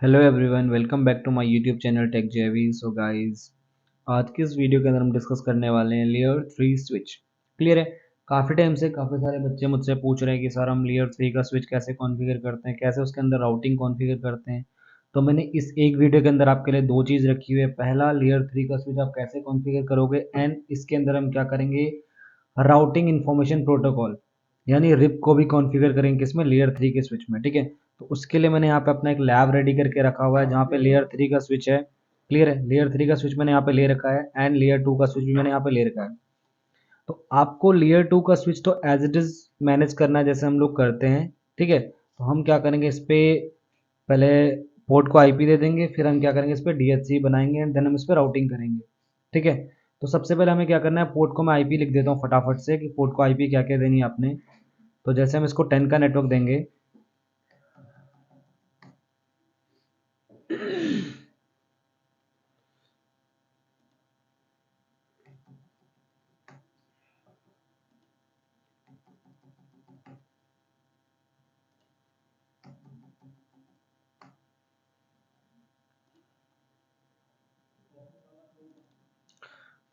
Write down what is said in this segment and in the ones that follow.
Hello everyone, welcome back to my YouTube channel Tech JV. So guys, आज की इस video के अंदर हम डिस्कस करने वाले हैं लेयर 3 स्विच। क्लियर है। काफ़ी टाइम से काफ़ी सारे बच्चे मुझसे पूछ रहे हैं कि सर हम लेयर 3 का स्विच कैसे कॉन्फ़िगर करते हैं, कैसे उसके अंदर राउटिंग कॉन्फ़िगर करते हैं। तो मैंने इस एक वीडियो के अंदर आपके लिए दो चीज़ रखी हुई है। पहला, लेयर 3 का स्विच आप कैसे कॉन्फ़िगर करोगे, एंड इसके अंदर हम क्या करेंगे, राउटिंग इन्फॉर्मेशन प्रोटोकॉल यानी रिप को भी कॉन्फ़िगर करेंगे किसमें, लेयर 3 के स्विच में। ठीक है। तो उसके लिए मैंने यहाँ पे अपना एक लैब रेडी करके रखा हुआ है जहाँ पे लेयर 3 का स्विच है। क्लियर है। लेयर 3 का स्विच मैंने यहाँ पे ले रखा है एंड लेयर 2 का स्विच भी मैंने यहाँ पे ले रखा है। तो आपको लेयर 2 का स्विच तो एज इट इज मैनेज करना है जैसे हम लोग करते हैं। ठीक है। तो हम क्या करेंगे, इस पे पहले पोर्ट को आईपी दे देंगे, फिर हम क्या करेंगे, इस पे डीएचसी बनाएंगे एंड देन हम इस पे राउटिंग करेंगे। ठीक है। तो सबसे पहले हमें क्या करना है, पोर्ट को मैं आईपी लिख देता हूँ फटाफट से कि पोर्ट को आईपी क्या क्या देनी है आपने। तो जैसे हम इसको 10 का नेटवर्क देंगे,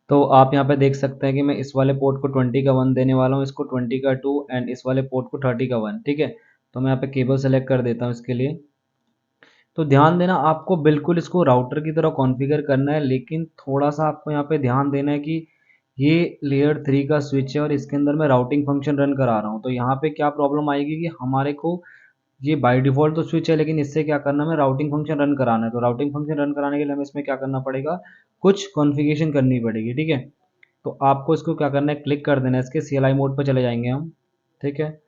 तो आप यहाँ पे देख सकते हैं कि मैं इस वाले पोर्ट को 20 का 1 देने वाला हूँ, इसको 20 का 2 एंड इस वाले पोर्ट को 30 का 1। ठीक है। तो मैं यहाँ पे केबल सेलेक्ट कर देता हूँ इसके लिए। तो ध्यान देना, आपको बिल्कुल इसको राउटर की तरह कॉन्फ़िगर करना है, लेकिन थोड़ा सा आपको यहाँ पे ध्यान देना है कि ये लेयर 3 का स्विच है और इसके अंदर मैं राउटिंग फंक्शन रन करा रहा हूँ। तो यहाँ पे क्या प्रॉब्लम आएगी कि हमारे को ये बाय डिफ़ॉल्ट तो स्विच है, लेकिन इससे क्या करना है, हमें राउटिंग फंक्शन रन कराना है। तो राउटिंग फंक्शन रन कराने के लिए हमें इसमें क्या करना पड़ेगा, कुछ कॉन्फ़िगरेशन करनी पड़ेगी। ठीक है। तो आपको इसको क्या करना है, क्लिक कर देना है, इसके CLI मोड पे चले जाएंगे हम। ठीक है।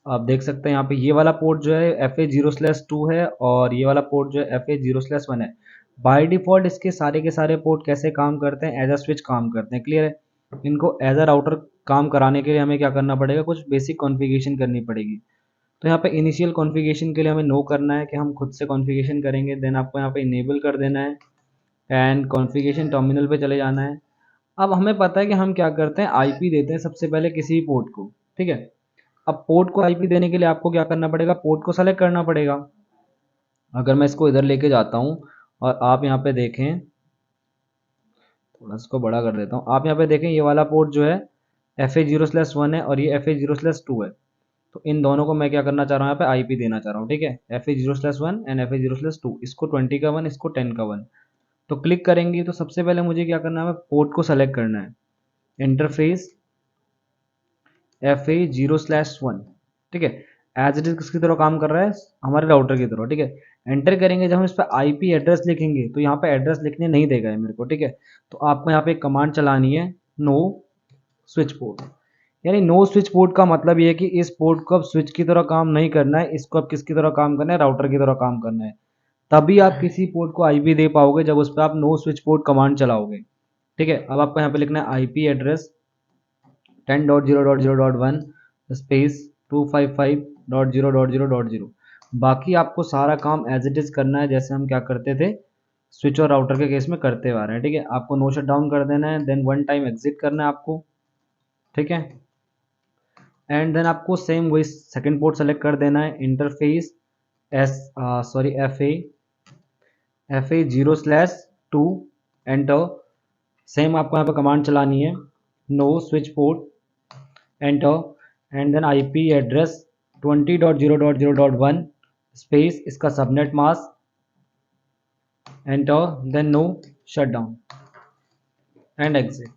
आप देख सकते हैं यहाँ पे ये वाला पोर्ट जो है FA0/2 है और ये वाला पोर्ट जो है FA0/1 है। बाय डिफ़ॉल्ट इसके सारे के सारे पोर्ट कैसे काम करते हैं, एज अ स्विच काम करते हैं। क्लियर है। इनको एज अ राउटर काम कराने के लिए हमें क्या करना पड़ेगा, कुछ बेसिक कॉन्फ़िगरेशन करनी पड़ेगी। तो यहाँ पे इनिशियल कॉन्फ़िगरेशन के लिए हमें नो करना है कि हम खुद से कॉन्फ़िगरेशन करेंगे। देन आपको यहाँ पे इनेबल कर देना है एंड कॉन्फ़िगरेशन टर्मिनल पे चले जाना है। अब हमें पता है कि हम क्या करते हैं, आईपी देते हैं सबसे पहले किसी भी पोर्ट को। ठीक है। अब पोर्ट को आईपी देने के लिए आपको क्या करना पड़ेगा, पोर्ट को सेलेक्ट करना पड़ेगा। अगर मैं इसको इधर लेके जाता हूँ और आप यहाँ पे देखें, थोड़ा इसको बड़ा कर देता हूँ, आप यहाँ पे देखें ये वाला पोर्ट जो है FA0/1 है और ये FA0/2 है। तो इन दोनों को मैं क्या करना चाह रहा हूँ, यहाँ पे आईपी देना चाह रहा हूँ। ठीक है। FA0/1 एंड FA0/2, इसको 20 का 1, इसको 10 का 1। तो क्लिक करेंगे तो सबसे पहले मुझे क्या करना है, पोर्ट को सेलेक्ट करना है, इंटरफेस FA0/1। ठीक है। एज इट इज किसकी तरह काम कर रहा है, हमारे राउटर की तरह। ठीक है। एंटर करेंगे, जब हम इस पर आईपी एड्रेस लिखेंगे तो यहाँ पे एड्रेस लिखने नहीं देगा ये मेरे को। ठीक है। तो आपको यहाँ पे एक कमांड चलानी है, नो स्विच पोर्ट। यानी नो स्विच पोर्ट का मतलब ये है कि इस पोर्ट को अब स्विच की तरह काम नहीं करना है, इसको अब किसकी तरह काम करना है, राउटर की तरह काम करना है। तभी आप किसी पोर्ट को आईपी दे पाओगे जब उस पर आप नो स्विच पोर्ट कमांड चलाओगे। ठीक है। अब आपको यहाँ पे लिखना है आईपी एड्रेस 10.0.0.1 स्पेस 255.0.0.0। बाकी आपको सारा काम एज इट इज करना है जैसे हम क्या करते थे, स्विच और राउटर के केस में करते हुए आ रहे हैं। ठीक है। आपको नो शट डाउन कर देना है, देन वन टाइम एग्जिट करना है आपको। ठीक है। एंड देन आपको सेम वही सेकंड पोर्ट सेलेक्ट कर देना है, इंटरफेस FA0/2 एंटर। सेम आपको यहाँ पे कमांड चलानी है, no switch port, enter and then IP address 20.0.0.1 space इसका subnet mask, enter then no shut down and exit.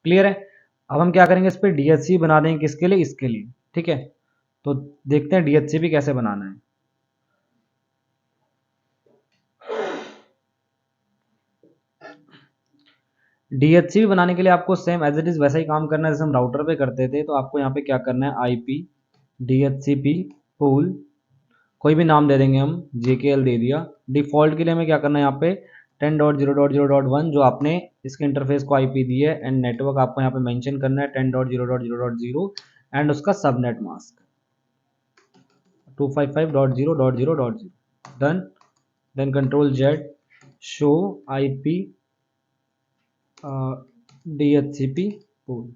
Clear है। अब हम क्या करेंगे, इस पर डीएचसी बना देंगे, किसके लिए, इसके लिए। ठीक है। तो देखते हैं डीएचसी भी कैसे बनाना है। डीएचसी भी बनाने के लिए आपको सेम एज इट इज वैसा ही काम करना है जैसे हम राउटर पे करते थे। तो आपको यहाँ पे क्या करना है, आईपी DHCP पूल, कोई भी नाम दे देंगे हम, JKL दे दिया। डिफॉल्ट के लिए हमें क्या करना है, यहाँ पे 10.0.0.1 जो आपने इसके इंटरफेस को आईपी दी है, एंड नेटवर्क आपको यहाँ पे मेंशन करना है 10.0.0.0 एंड उसका subnet mask 255.0.0.0। Done. Then control Z show IP DHCP pool.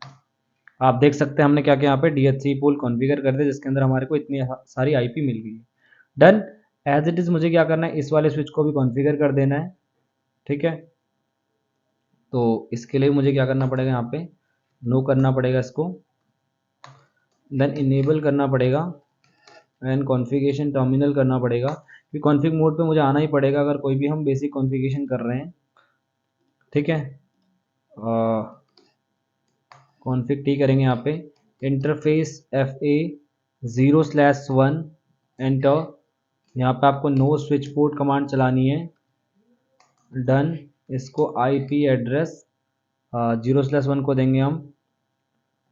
आप देख सकते हैं हमने क्या किया, यहाँ पे DHCP पूल कॉन्फ़िगर कर दिया जिसके अंदर हमारे को इतनी सारी आईपी मिल गई है। डन। एज इट इज़ मुझे क्या करना है, इस वाले स्विच को भी कॉन्फ़िगर कर देना है, ठीक है। तो इसके लिए मुझे क्या करना पड़ेगा, यहाँ पे नो करना पड़ेगा इसको, देन इनेबल करना पड़ेगा एंड कॉन्फ़िगरेशन टर्मिनल करना पड़ेगा, कि कॉन्फ़िग मोड पे मुझे आना ही पड़ेगा अगर कोई भी हम बेसिक कॉन्फ़िगरेशन कर रहे हैं, ठीक है। कॉन्फ़िग टी करेंगे यहाँ पे, इंटरफेस FA 0/1 एंटर। यहाँ पे आपको नो स्विच पोर्ट कमांड चलानी है, डन। इसको IP एड्रेस 0/1 को देंगे हम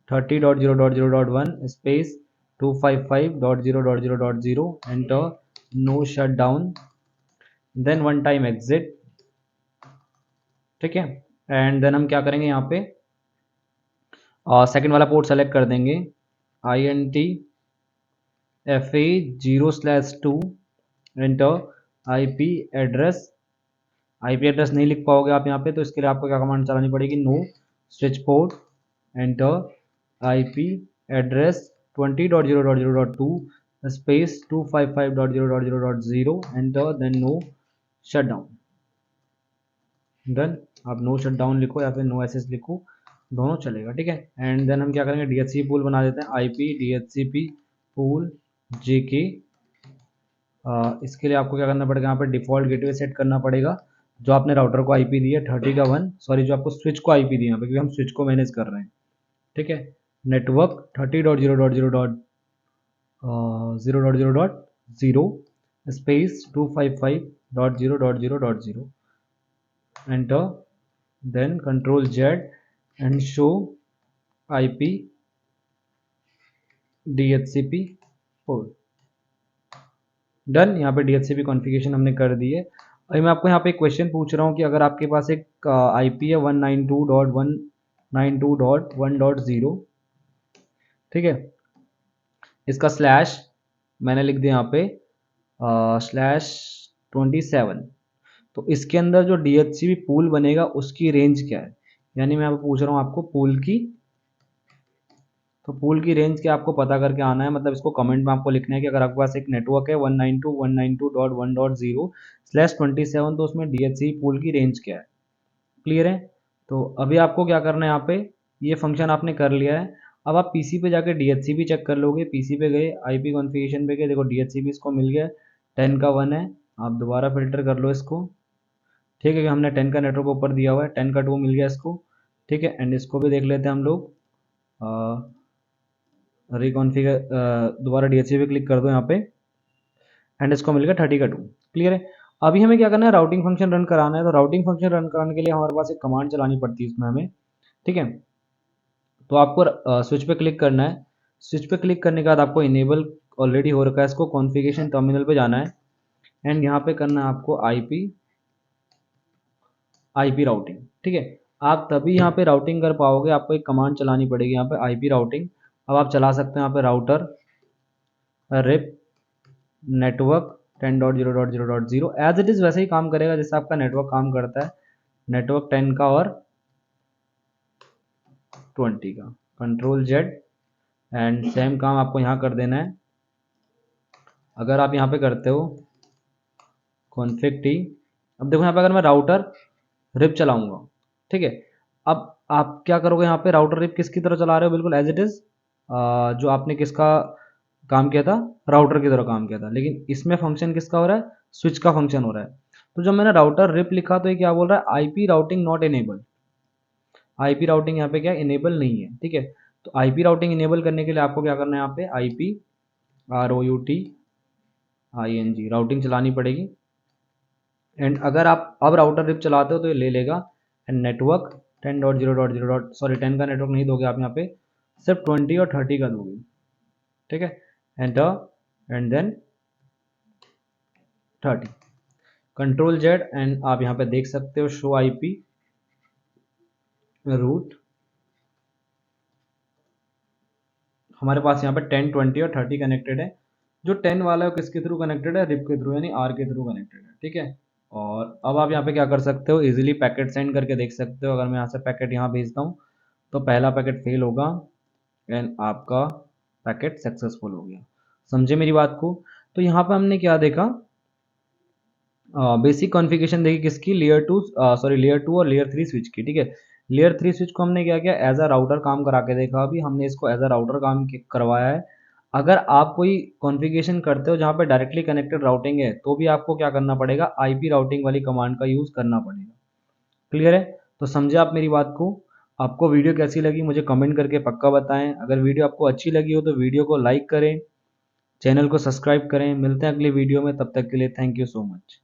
30.0.0.1 space 255.0.0.0 enter, no shut down, then one time exit, ठीक है। एंड देन हम क्या करेंगे, यहाँ पे सेकंड वाला पोर्ट सेलेक्ट कर देंगे, INT FA 0/2 enter, IP address, IP address नहीं लिख पाओगे आप यहाँ पे, तो इसके लिए आपको क्या कमांड चलानी पड़ेगी, no switch port enter, IP address 20.0.0.2 space 255.0.0.0 enter, then no shut down, done. आप नो शट डाउन लिखो या फिर नो एसएस लिखो, दोनों चलेगा, ठीक है। एंड देन हम क्या करेंगे, DHCP पूल बना देते हैं, IP DHCP पूल JK। इसके लिए आपको क्या करना पड़ेगा, यहाँ पे डिफ़ॉल्ट गेटवे सेट करना पड़ेगा, जो आपने राउटर को IP दी है 30 का 1, सॉरी जो आपको स्विच को IP दी है यहाँ पे, क्योंकि हम स्विच को मैनेज कर रहे हैं, ठीक है। Network 30.0.0.0.0 space 255.0.0.0 enter, then control Z and show IP DHCP port, done. यहाँ पे DHCP कॉन्फ़िगरेशन हमने कर दी है। अभी मैं आपको यहाँ पे एक क्वेश्चन पूछ रहा हूँ कि अगर आपके पास एक IP है 192.192.1.0, ठीक है, इसका स्लैश मैंने लिख दिया यहाँ पे /27, तो इसके अंदर जो DHCP पूल बनेगा उसकी रेंज क्या है, यानी मैं आपको पूछ रहा हूँ आपको पूल की, तो पूल की रेंज क्या आपको पता करके आना है, मतलब इसको कमेंट में आपको लिखना है कि अगर आपके पास एक नेटवर्क है 192.192.1.0/27, तो उसमें DHCP पूल की रेंज क्या है, क्लियर है। तो अभी आपको क्या करना है, यहाँ पे ये फंक्शन आपने कर लिया है, अब आप PC पे जाके DHCP चेक कर लोगे, PC पे गए, IP कॉन्फ़िगरेशन पे गए, देखो DHCP इसको मिल गया 10 का 1 है, आप दोबारा फिल्टर कर लो इसको, ठीक है, कि हमने 10 का नेटवर्क ऊपर दिया हुआ है, 10 का 2 मिल गया इसको, ठीक है। एंड इसको भी देख लेते हैं हम लोग, रिकॉन्फिगर, दोबारा DHCP पे क्लिक कर दो यहाँ पे, एंड इसको मिल गया 30 का 2, क्लियर है। अभी हमें क्या करना है, राउटिंग फंक्शन रन कराना है, तो राउटिंग फंक्शन रन कराने के लिए हमारे पास एक कमांड चलानी पड़ती है इसमें हमें, ठीक है। तो आपको स्विच पे क्लिक करना है, स्विच पे क्लिक करने के बाद आपको इनेबल ऑलरेडी हो रखा है, इसको कॉन्फ़िगरेशन टर्मिनल पे जाना है, एंड यहाँ पे करना है आपको IP राउटिंग, ठीक है। आप तभी यहाँ पे राउटिंग कर पाओगे, आपको एक कमांड चलानी पड़ेगी यहाँ पे IP राउटिंग। अब आप चला सकते हैं यहाँ पे router rip network 10.0.0.0 as it is वैसे ही काम करेगा जैसे आपका नेटवर्क काम करता है, नेटवर्क 10 का और 20 का, कंट्रोल Z एंड सेम काम आपको यहाँ कर देना है। अगर आप यहाँ पे करते हो कॉन्फ़िग टी, अब देखो यहाँ पे अगर मैं राउटर रिप चलाऊंगा, ठीक है, अब आप क्या करोगे, यहाँ पे राउटर रिप किसकी तरह चला रहे हो, बिल्कुल एज इट इज़ जो आपने किसका काम किया था, राउटर की तरह काम किया था, लेकिन इसमें फंक्शन किसका हो रहा है, स्विच का फंक्शन हो रहा है। तो जब मैंने राउटर रिप लिखा तो ये क्या बोल रहा है, IP routing not enabled, IP routing यहाँ पे क्या इनेबल नहीं है, ठीक है। तो IP राउटिंग इनेबल करने के लिए आपको क्या करना है, यहाँ पे IP ROUTING राउटिंग चलानी पड़ेगी, एंड अगर आप अब राउटर रिप चलाते हो तो ये ले लेगा, एंड नेटवर्क 10.0.0. सॉरी 10 का नेटवर्क नहीं दोगे आप यहाँ पे, सिर्फ 20 और 30 का दोगे, ठीक है। Enter and then 30, control Z and आप यहाँ पे देख सकते हो शो IP रूट, हमारे पास यहाँ पे 10, 20 और 30 कनेक्टेड है, जो 10 वाला है किसके थ्रू कनेक्टेड है, रिप के थ्रू, यानी R के थ्रू कनेक्टेड है, ठीक है। और अब आप यहाँ पे क्या कर सकते हो, इजीली पैकेट सेंड करके देख सकते हो, अगर मैं यहाँ से पैकेट यहाँ भेजता हूँ तो पहला पैकेट फेल होगा एंड आपका पैकेट सक्सेसफुल हो गया, समझे मेरी बात को। तो यहाँ पे हमने क्या देखा, बेसिक कॉन्फ़िगरेशन देखिए किसकी, लेयर 2 और लेयर 3 स्विच की, ठीक है। लेयर 3 स्विच को हमने क्या किया, एज अ राउटर काम करा के देखा, अभी हमने इसको एज अ राउटर काम करवाया है। अगर आप कोई कॉन्फ़िगरेशन करते हो जहाँ पे डायरेक्टली कनेक्टेड राउटिंग है, तो भी आपको क्या करना पड़ेगा, आईपी राउटिंग वाली कमांड का यूज़ करना पड़ेगा। क्लियर है? तो समझे आप मेरी बात को? आपको वीडियो कैसी लगी मुझे कमेंट करके पक्का बताएं। अगर वीडियो आपको अच्छी लगी हो तो वीडियो को लाइक करें, चैनल को सब्सक्राइब करें। मिलते हैं अगली वीडियो में, तब तक के लिए थैंक यू सो मच।